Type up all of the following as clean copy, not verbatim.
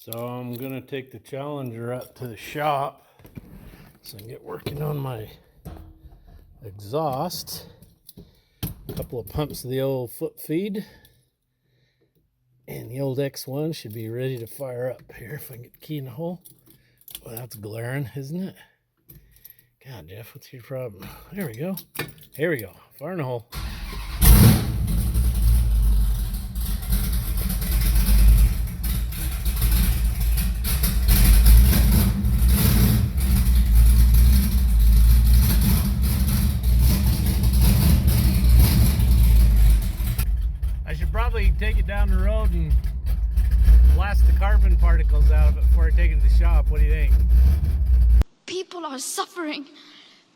So I'm gonna take the Challenger up to the shop so I can get working on my exhaust. A couple of pumps of the old foot feed, and the old X1 should be ready to fire up here if I can get the key in the hole. Well, that's glaring, isn't it? God, Jeff, what's your problem? There we go. Here we go. Fire in the hole. I should probably take it down the road and blast the carbon particles out of it before I take it to the shop. What do you think? People are suffering.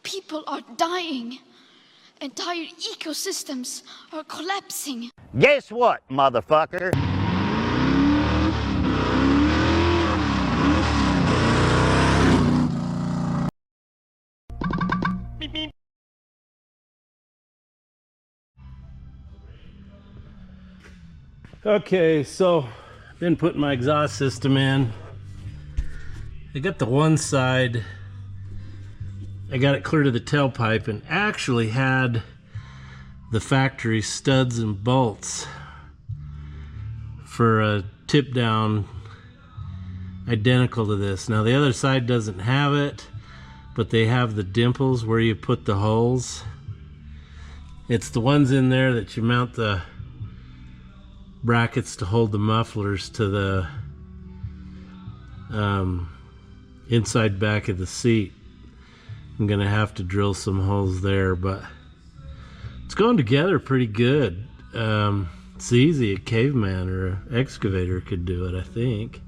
People are dying. Entire ecosystems are collapsing. Guess what, motherfucker? Beep, beep. Okay, so I've been putting my exhaust system in. I got the one side, I got it clear to the tailpipe and actually had the factory studs and bolts for a tip down identical to this. Now the other side doesn't have it, but they have the dimples where you put the holes. It's the ones in there that you mount the brackets to hold the mufflers to the inside back of the seat. I'm gonna have to drill some holes there, but it's going together pretty good. It's easy. A caveman or an excavator could do it, I think.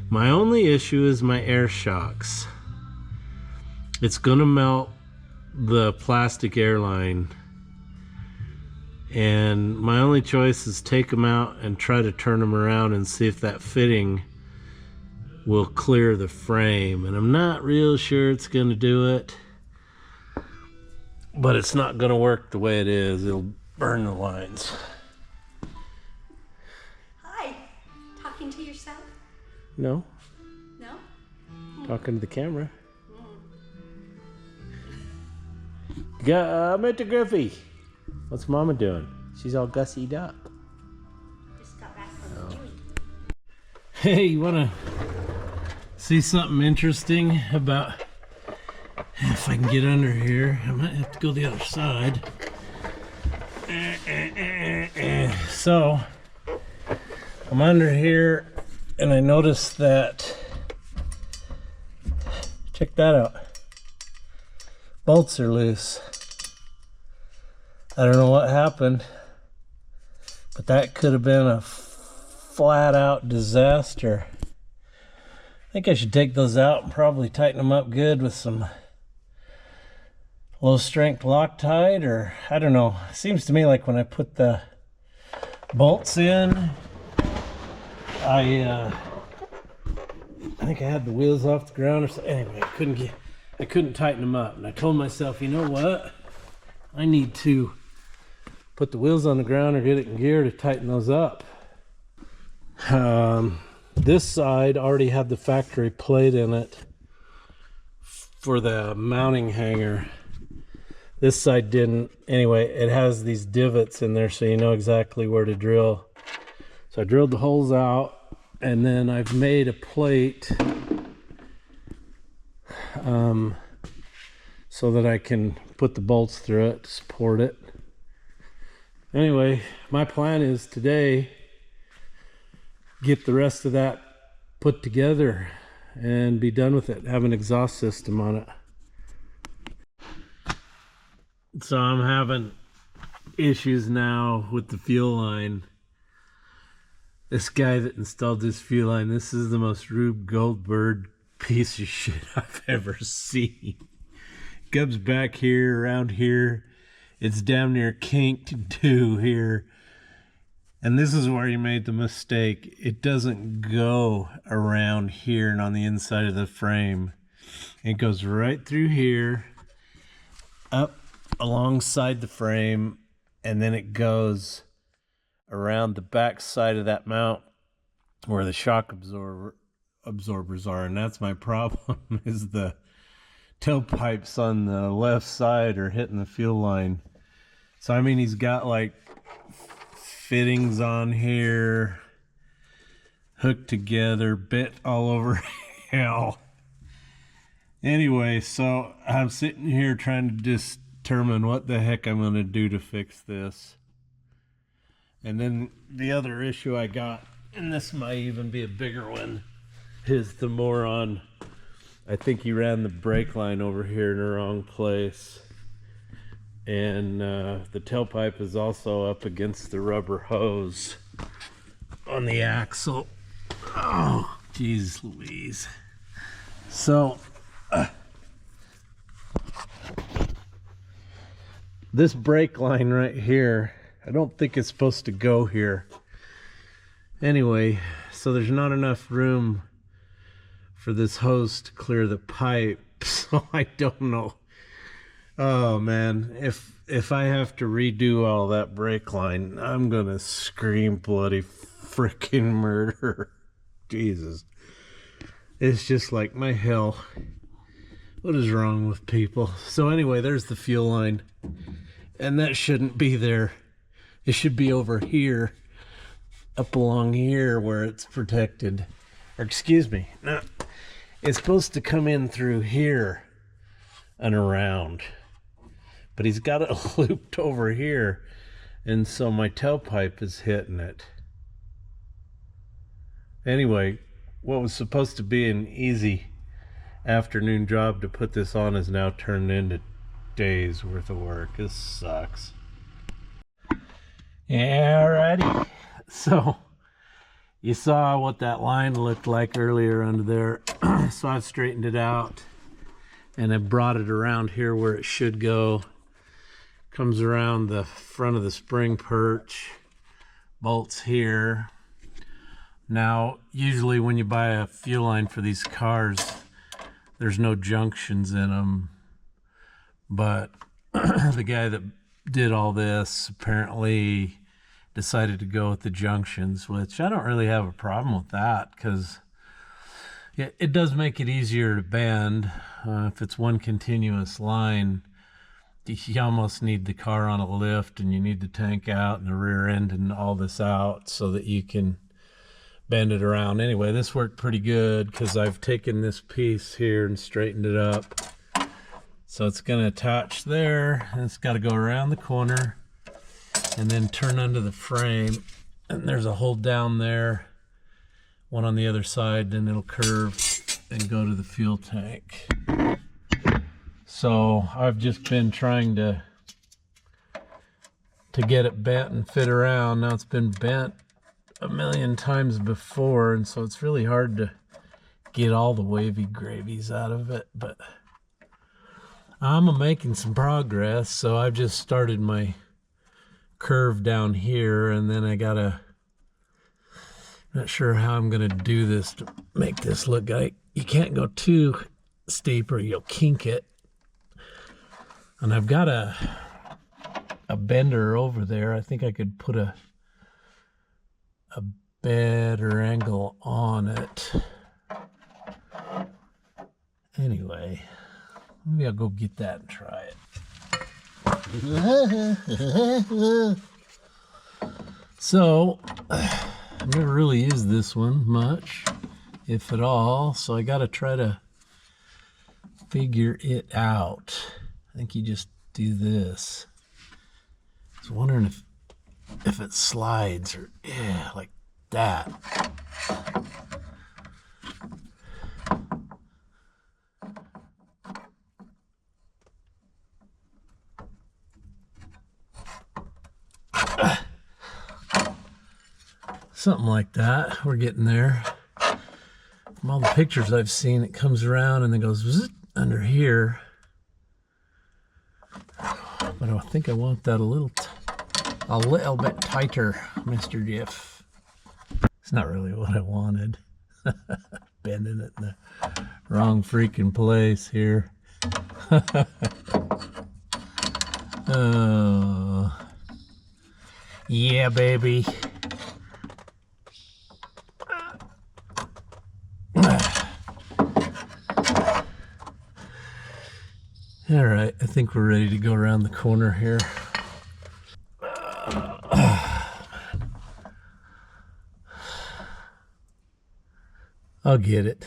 My only issue is my air shocks. It's gonna melt the plastic airline, and my only choice is take them out and try to turn them around and see if that fitting will clear the frame. And I'm not real sure it's gonna do it, but it's not gonna work the way it is. It'll burn the lines. Hi, talking to yourself? No, No? talking to the camera. Mr. Griffey, what's Mama doing? She's all gussied up. Just got back from the gym. Hey, you wanna see something interesting about, if I can get under here, I might have to go the other side. So I'm under here and I noticed that, check that out, bolts are loose. I don't know what happened, but that could have been a flat out disaster. I think I should take those out and probably tighten them up good with some low strength Loctite, or I don't know. It seems to me like when I put the bolts in, I think I had the wheels off the ground or something. Anyway, I couldn't tighten them up, and I told myself, you know what? I need to put the wheels on the ground or get it in gear to tighten those up. This side already had the factory plate in it for the mounting hanger. This side didn't. Anyway, it has these divots in there so you know exactly where to drill. So I drilled the holes out, and then I've made a plate so that I can put the bolts through it to support it. Anyway, my plan is today get the rest of that put together and be done with it, have an exhaust system on it. So I'm having issues now with the fuel line. This guy that installed this fuel line, this is the most Rube Goldberg piece of shit I've ever seen. Comes back here, around here. It's damn near kinked too here. And this is where he made the mistake. It doesn't go around here and on the inside of the frame. It goes right through here, up alongside the frame, and then it goes around the back side of that mount where the shock absorbers are, and that's my problem. Is the tailpipes on the left side are hitting the fuel line. So I mean, he's got like fittings on here, hooked together, bit all over hell. Anyway, so I'm sitting here trying to determine what the heck I'm going to do to fix this. And then the other issue I got, and this might even be a bigger one, is the moron. I think he ran the brake line over here in the wrong place. And the tailpipe is also up against the rubber hose on the axle. Oh, jeez Louise. So, this brake line right here, I don't think it's supposed to go here. Anyway, so there's not enough room for this hose to clear the pipe, so I don't know. Oh man, if I have to redo all that brake line, I'm gonna scream bloody freaking murder. Jesus. It's just like my hell. What is wrong with people? So anyway, there's the fuel line. And that shouldn't be there. It should be over here. Up along here where it's protected. Or excuse me. No. It's supposed to come in through here and around. But he's got it looped over here. And so my tailpipe is hitting it. Anyway, what was supposed to be an easy afternoon job to put this on is now turned into days worth of work. This sucks. Alrighty. So you saw what that line looked like earlier under there. So I've straightened it out and I brought it around here where it should go. Comes around the front of the spring perch, bolts here. Now, usually when you buy a fuel line for these cars, there's no junctions in them. But the guy that did all this apparently decided to go with the junctions, which I don't really have a problem with that because it does make it easier to bend. If it's one continuous line, you almost need the car on a lift and you need the tank out and the rear end and all this out so that you can bend it around. Anyway, this worked pretty good because I've taken this piece here and straightened it up. So it's going to attach there, and it's got to go around the corner and then turn under the frame. And there's a hole down there, one on the other side, then it'll curve and go to the fuel tank. So I've just been trying to get it bent and fit around. Now it's been bent a million times before, and so it's really hard to get all the wavy gravies out of it, but I'm making some progress. So I've just started my curve down here, and then I gotta, not sure how I'm gonna do this to make this look like, you can't go too steep or you'll kink it. And I've got a bender over there. I think I could put a better angle on it. Anyway, maybe I'll go get that and try it. So, I've never really used this one much, if at all, so I gotta try to figure it out. I think you just do this. I was wondering if it slides or, yeah, like that. Something like that. We're getting there. From all the pictures I've seen, it comes around and then goes zzz, under here. But I think I want that a little bit tighter, Mr. Jeff. It's not really what I wanted. Bending it in the wrong freaking place here. Oh, yeah, baby. All right, I think we're ready to go around the corner here. I'll get it.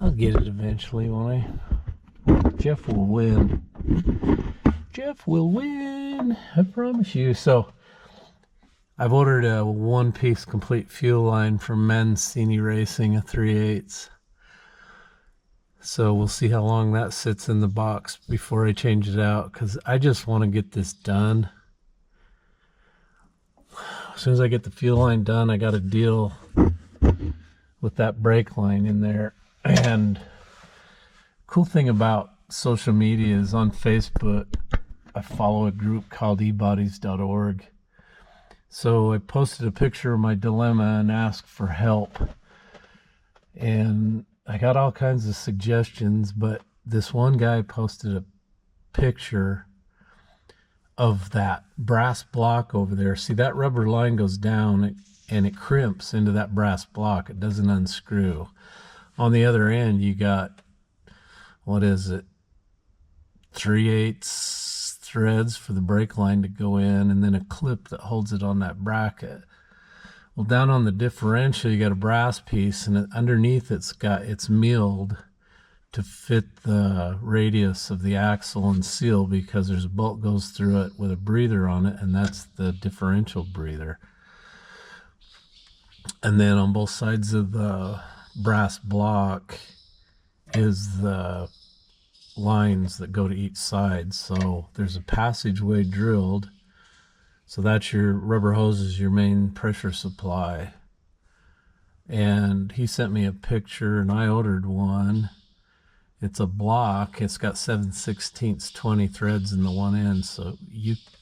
I'll get it eventually, won't I? Jeff will win. Jeff will win. I promise you. So, I've ordered a one-piece complete fuel line from Mancini Racing, a 3/8. So we'll see how long that sits in the box before I change it out, because I just want to get this done. As soon as I get the fuel line done, I got to deal with that brake line in there. And cool thing about social media is on Facebook, I follow a group called ebodies.org. So I posted a picture of my dilemma and asked for help. And I got all kinds of suggestions, but this one guy posted a picture of that brass block over there. See, that rubber line goes down and it crimps into that brass block. It doesn't unscrew. On the other end, you got, what is it, 3/8 threads for the brake line to go in, and then a clip that holds it on that bracket. Well, down on the differential, you got a brass piece, and underneath it's milled to fit the radius of the axle and seal, because there's a bolt goes through it with a breather on it, and that's the differential breather. And then on both sides of the brass block is the lines that go to each side. So there's a passageway drilled. So that's your rubber hose is your main pressure supply. And he sent me a picture, and I ordered one. It's a block. It's got 7/16 20 threads in the one end. So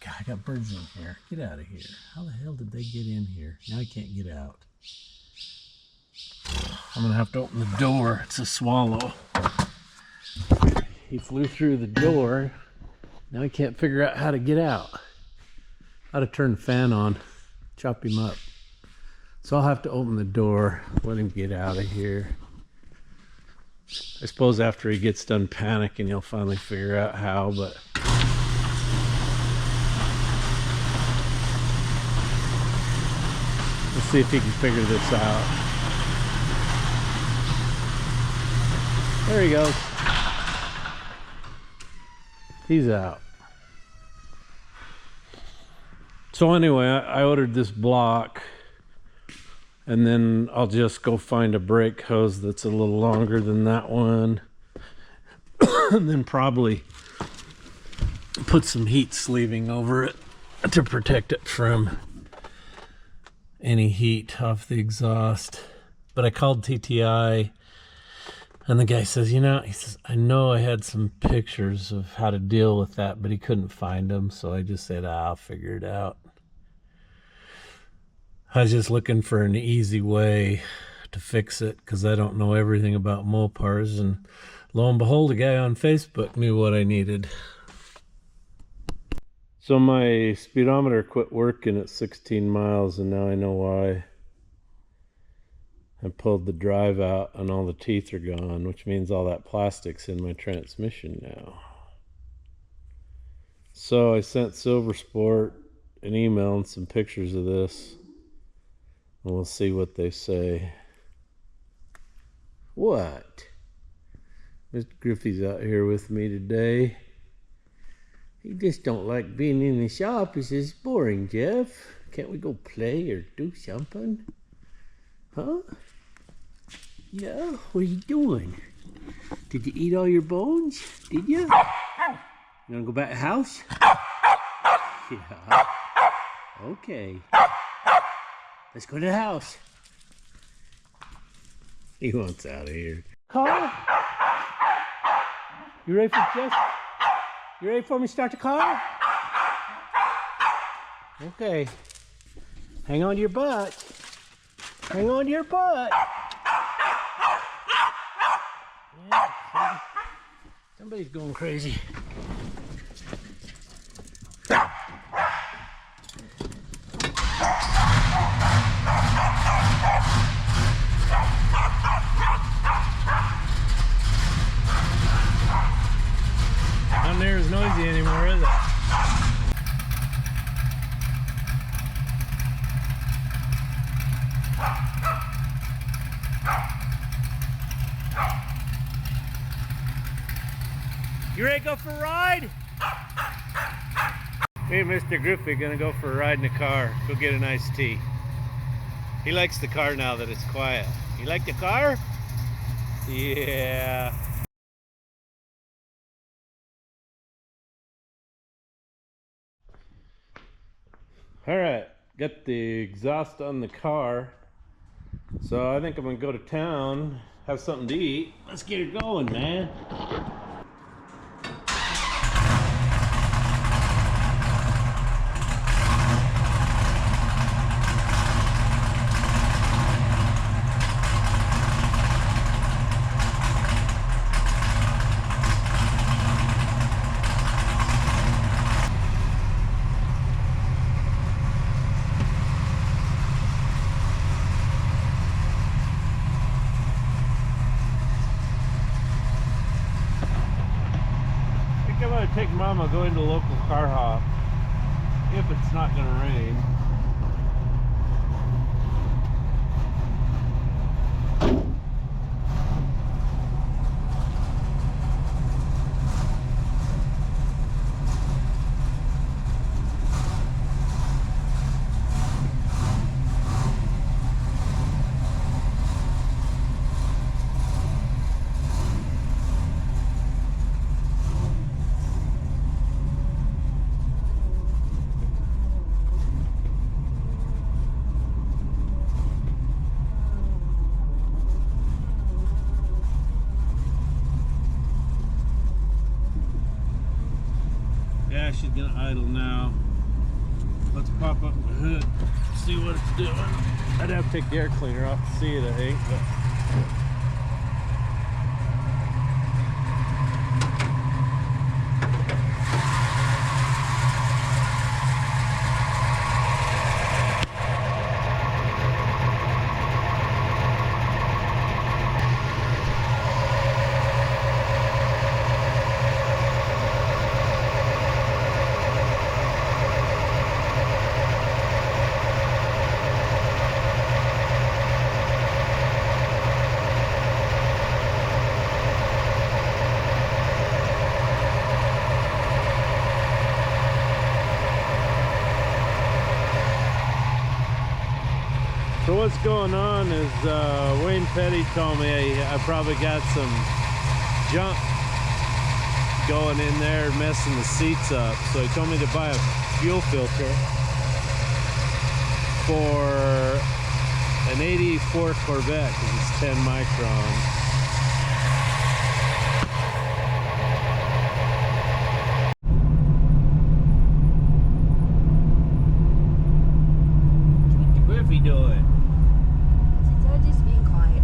I got birds in here. Get out of here. How the hell did they get in here? Now I can't get out. I'm gonna have to open the door. It's a swallow. He flew through the door. Now I can't figure out how to get out. How to turn the fan on, chop him up. So I'll have to open the door, let him get out of here. I suppose after he gets done panicking, he'll finally figure out how, but let's see if he can figure this out. There he goes. He's out. So anyway, I ordered this block, and then I'll just go find a brake hose that's a little longer than that one, and then probably put some heat sleeving over it to protect it from any heat off the exhaust. But I called TTI, and the guy says, he says, I know I had some pictures of how to deal with that, but he couldn't find them. So I just said, I'll figure it out. I was just looking for an easy way to fix it, because I don't know everything about Mopars, and lo and behold, a guy on Facebook knew what I needed. So my speedometer quit working at 16 miles, and now I know why. I pulled the drive out and all the teeth are gone, which means all that plastic's in my transmission now. So I sent Silver Sport an email and some pictures of this, and we'll see what they say. What? Mr. Griffey's out here with me today. He just don't like being in the shop. He says, it's boring, Jeff. Can't we go play or do something? Huh? Yeah, what are you doing? Did you eat all your bones? Did you? You wanna go back to the house? Yeah. Okay. Let's go to the house. He wants out of here. Car? You ready for Jeff? You ready for me to start the car? Okay. Hang on to your butt. Hang on to your butt. Yeah, somebody's going crazy. You ready to go for a ride? Me and Mr. Griffey gonna go for a ride in the car. Go get an iced tea. He likes the car now that it's quiet. You like the car? Yeah. All right, got the exhaust on the car. So I think I'm gonna go to town, have something to eat. Let's get it going, man. I'm gonna take Mama, go into local car hop if it's not gonna rain. Yeah, she's gonna idle now. Let's pop up the hood, see what it's doing. I'd have to take the air cleaner off to see it, I think. But so what's going on is Wayne Petty told me I probably got some junk going in there messing the seats up. So he told me to buy a fuel filter for an 84 Corvette because it's 10 micron. What's Griffey doing? They're just being quiet.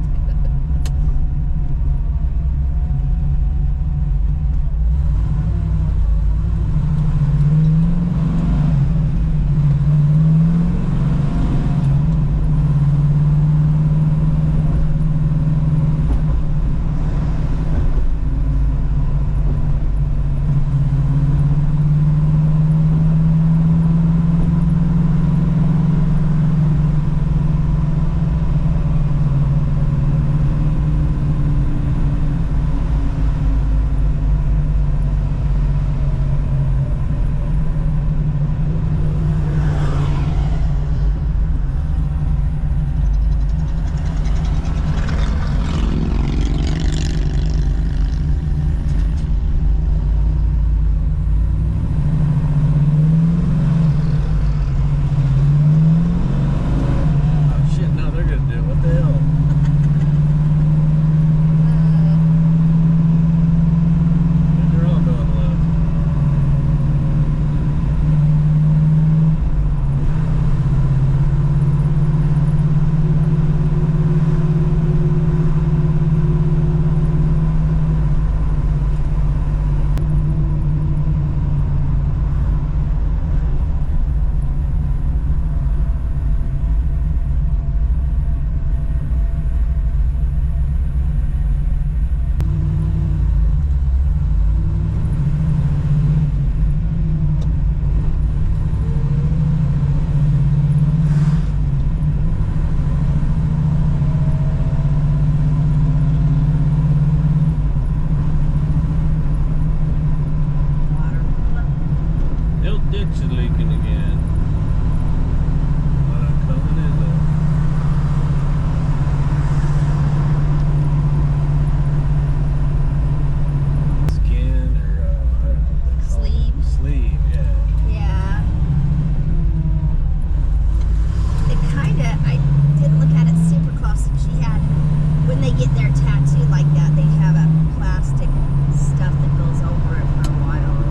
get their tattoo like that, they have a plastic stuff that goes over it for a while.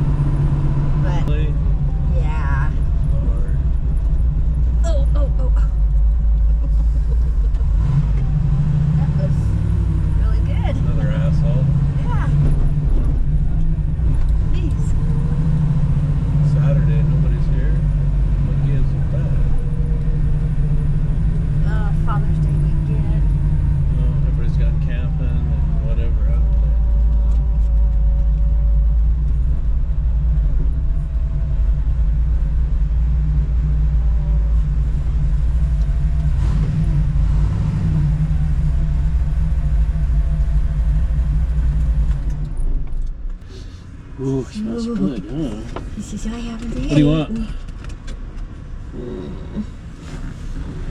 But Really? yeah. Or Oh. That was really good. another asshole. Yeah. Jeez. Saturday, nobody's here. What gives a fuck? Father's Day weekend. Oh, everybody's gone camping and whatever out there. Ooh, smells good, huh? This is I haven't eaten. What do you want?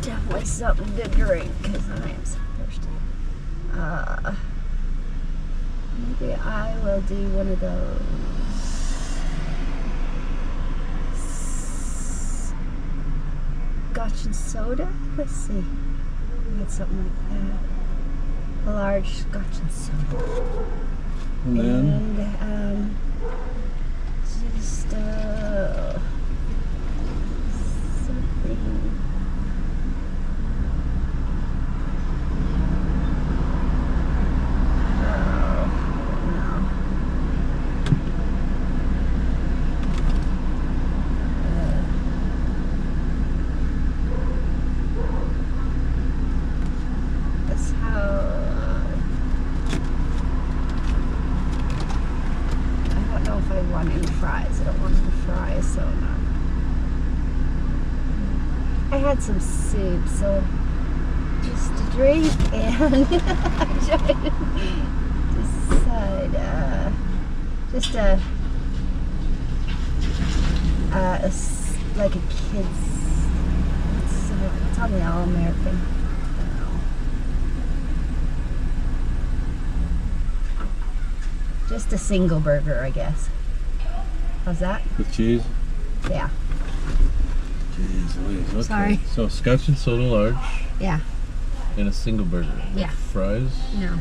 Definitely something to drink because I am so thirsty. Maybe I will do one of those. Scotch and soda? Let's see. I had something like that. A large Scotch and soda. And then? And just something. That's how I don't know if I want any fries. I don't want any fries, so no. I had some soup, so just a drink and decide just like a kid's. It's on the All American. Just a single burger, I guess. How's that? With cheese? Yeah. Jeez Louise, okay. Sorry. So Scotch and soda large Yeah. and a single burger. With Yeah. fries? No.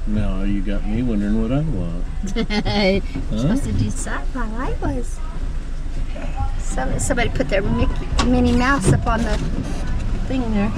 Now you got me wondering what I want. You're supposed to decide while I was. Somebody put their Minnie Mouse up on the thing there.